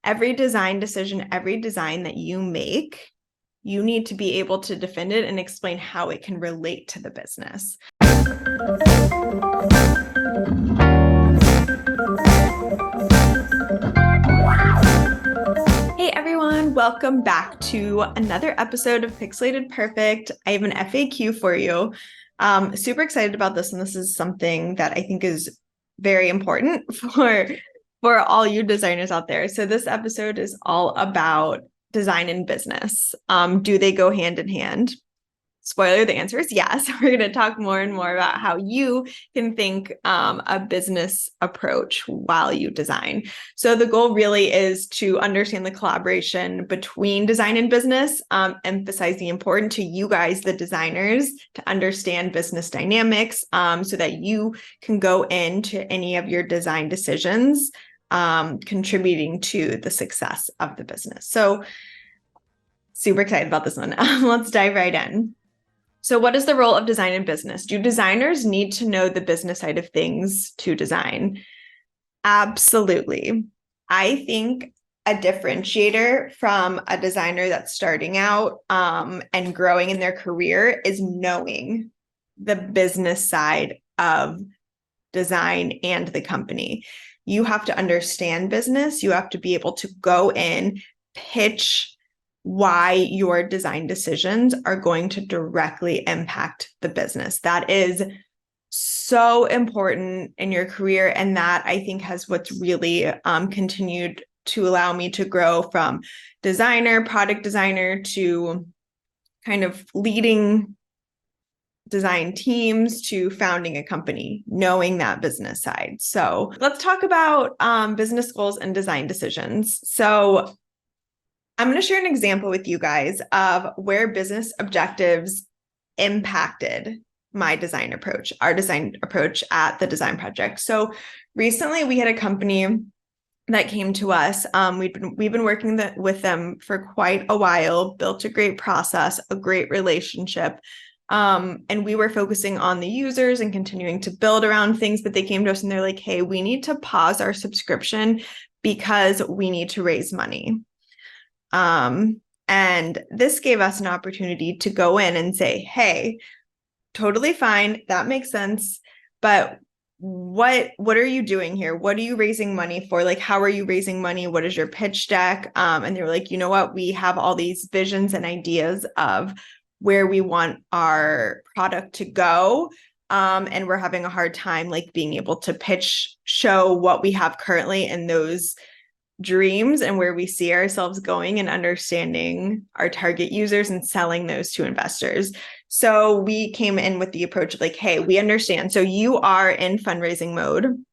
every design decision, every design that you make, you need to be able to defend it and explain how it can relate to the business. Hey everyone, welcome back to another episode of Pixelated Perfect. I have an FAQ for you. Super excited about this, and this is something that I think is very important for all you designers out there. So this episode is all about design and business. Do they go hand in hand? Spoiler, the answer is yes. We're going to talk more and more about how you can think a business approach while you design. So the goal really is to understand the collaboration between design and business, emphasize the importance to you guys, the designers, to understand business dynamics so that you can go into any of your design decisions contributing to the success of the business. So super excited about this one. Let's dive right in. So what is the role of design in business? Do designers need to know the business side of things to design? Absolutely. I think a differentiator from a designer that's starting out and growing in their career is knowing the business side of design and the company. You have to understand business. You have to be able to go in, pitch why your design decisions are going to directly impact the business. That is so important in your career. And that I think has what's really continued to allow me to grow from designer, product designer to kind of leading design teams to founding a company, knowing that business side. So let's talk about business goals and design decisions. So I'm going to share an example with you guys of where business objectives impacted my design approach, our design approach at the design project. So recently we had a company that came to us. We've been working with them for quite a while, built a great process, a great relationship. And we were focusing on the users and continuing to build around things, but they came to us and they're like, hey, we need to pause our subscription because we need to raise money. And this gave us an opportunity to go in and say, hey, totally fine. That makes sense. But what are you doing here? What are you raising money for? Like, how are you raising money? What is your pitch deck? And they were like, you know what? We have all these visions and ideas of where we want our product to go. And we're having a hard time like being able to show what we have currently in those dreams and where we see ourselves going and understanding our target users and selling those to investors. So we came in with the approach of like, hey, we understand. So you are in fundraising mode.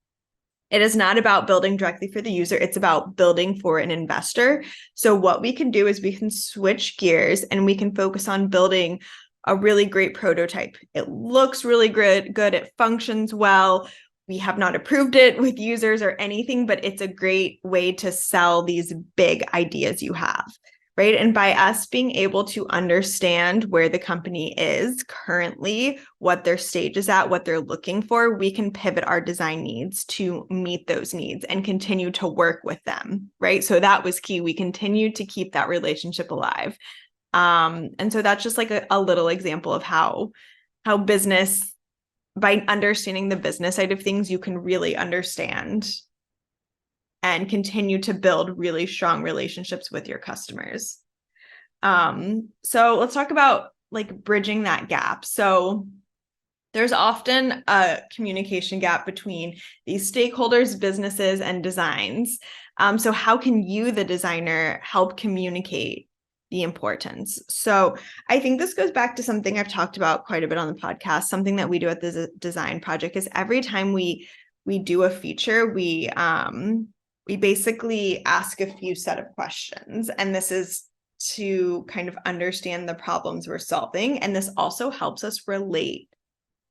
It is not about building directly for the user. It's about building for an investor. So what we can do is we can switch gears and we can focus on building a really great prototype. It looks really good. It functions well. We have not approved it with users or anything, but it's a great way to sell these big ideas you have, right? And by us being able to understand where the company is currently, what their stage is at, what they're looking for, we can pivot our design needs to meet those needs and continue to work with them, right? So that was key. We continued to keep that relationship alive. And so that's just like a little example of how business, by understanding the business side of things, you can really understand and continue to build really strong relationships with your customers. So let's talk about like bridging that gap. So there's often a communication gap between these stakeholders, businesses, and designs. So how can you, the designer, help communicate the importance? So I think this goes back to something I've talked about quite a bit on the podcast. Something that we do at the design project is every time we do a feature, we basically ask a few set of questions. And this is to kind of understand the problems we're solving. And this also helps us relate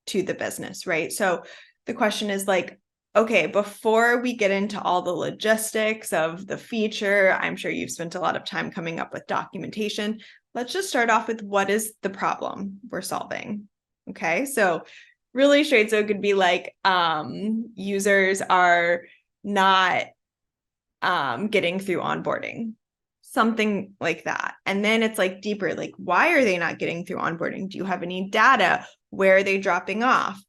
to the business, right? So the question is like, okay, before we get into all the logistics of the feature, I'm sure you've spent a lot of time coming up with documentation. Let's just start off with what is the problem we're solving. Okay, so really straight. So it could be like users are not getting through onboarding, something like that. And then it's like deeper, like, why are they not getting through onboarding? Do you have any data? Where are they dropping off?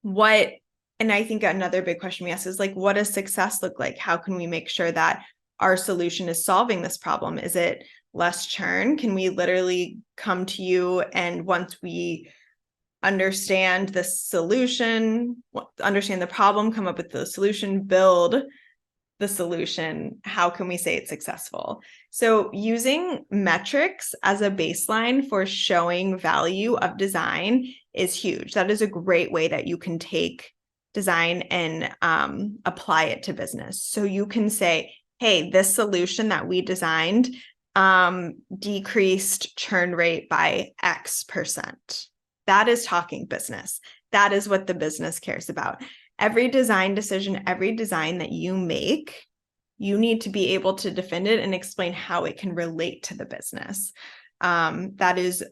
What, and I think another big question we ask is like, what does success look like? How can we make sure that our solution is solving this problem? Is it less churn? Can we literally come to you, and once we understand the solution, understand the problem, come up with the solution, build the solution, how can we say it's successful? So using metrics as a baseline for showing value of design is huge. That is a great way that you can take design and apply it to business. So you can say, hey, this solution that we designed decreased churn rate by X%. That is talking business. That is what the business cares about. Every design decision, every design that you make, you need to be able to defend it and explain how it can relate to the business. That is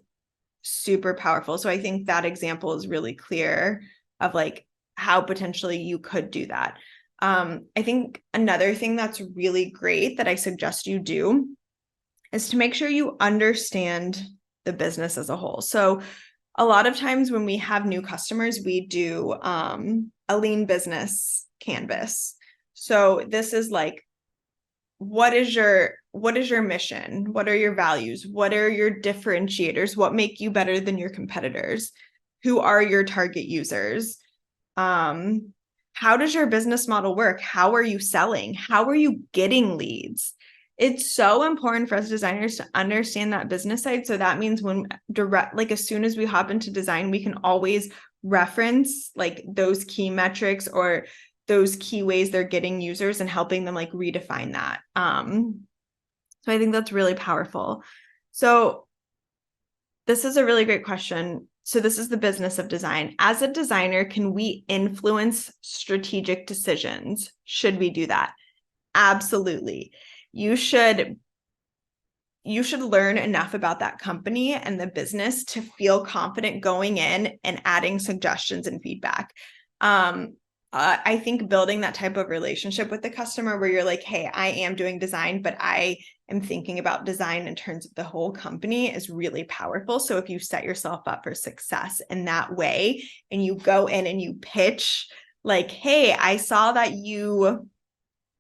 super powerful. So I think that example is really clear of like how potentially you could do that. I think another thing that's really great that I suggest you do is to make sure you understand the business as a whole. So a lot of times when we have new customers, we do a lean business canvas. So this is like, what is your mission? What are your values? What are your differentiators? What make you better than your competitors? Who are your target users? How does your business model work? How are you selling? How are you getting leads? It's so important for us designers to understand that business side. So that means when like as soon as we hop into design, we can always reference like those key metrics or those key ways they're getting users and helping them like redefine that. So I think that's really powerful. So this is a really great question. So this is the business of design. As a designer, can we influence strategic decisions? Should we do that? Absolutely. You should learn enough about that company and the business to feel confident going in and adding suggestions and feedback. I think building that type of relationship with the customer where you're like, hey, I am doing design, but I am thinking about design in terms of the whole company is really powerful. So if you set yourself up for success in that way and you go in and you pitch like, hey, I saw that you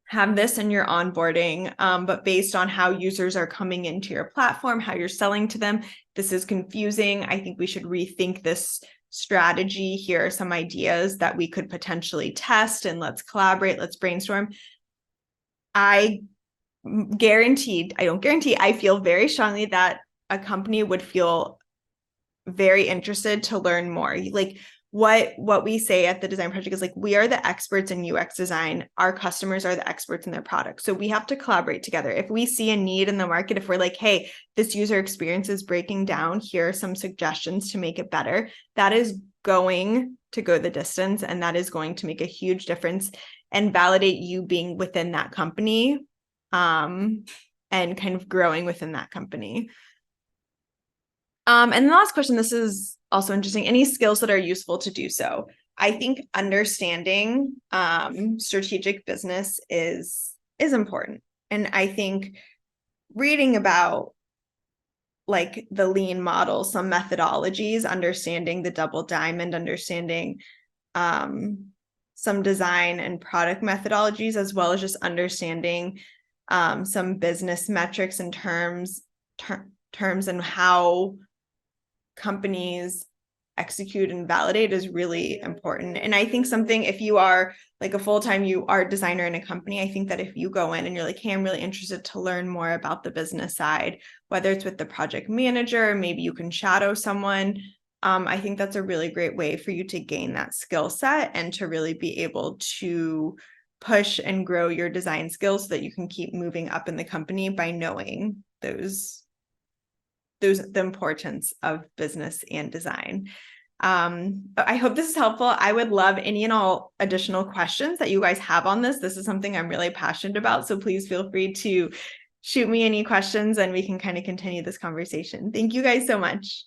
have this in your onboarding, but based on how users are coming into your platform, how you're selling to them, this is confusing. I think we should rethink this strategy. Here are some ideas that we could potentially test, and let's collaborate, let's brainstorm. I feel very strongly that a company would feel very interested to learn more. Like what we say at the design project is like, we are the experts in UX design. Our customers are the experts in their product. So we have to collaborate together. If we see a need in the market, if we're like, hey, this user experience is breaking down, here are some suggestions to make it better, that is going to go the distance. And that is going to make a huge difference and validate you being within that company and kind of growing within that company. And the last question, this is also interesting. Any skills that are useful to do so? I think understanding strategic business is important. And I think reading about like the lean model, some methodologies, understanding the double diamond, understanding some design and product methodologies, as well as just understanding some business metrics and terms and how companies execute and validate is really important. And I think something, if you are like a full-time, you are a designer in a company, I think that if you go in and you're like, hey, I'm really interested to learn more about the business side, whether it's with the project manager, maybe you can shadow someone. I think that's a really great way for you to gain that skill set and to really be able to push and grow your design skills so that you can keep moving up in the company by knowing the importance of business and design. I hope this is helpful. I would love any and all additional questions that you guys have on this. This is something I'm really passionate about. So please feel free to shoot me any questions and we can kind of continue this conversation. Thank you guys so much.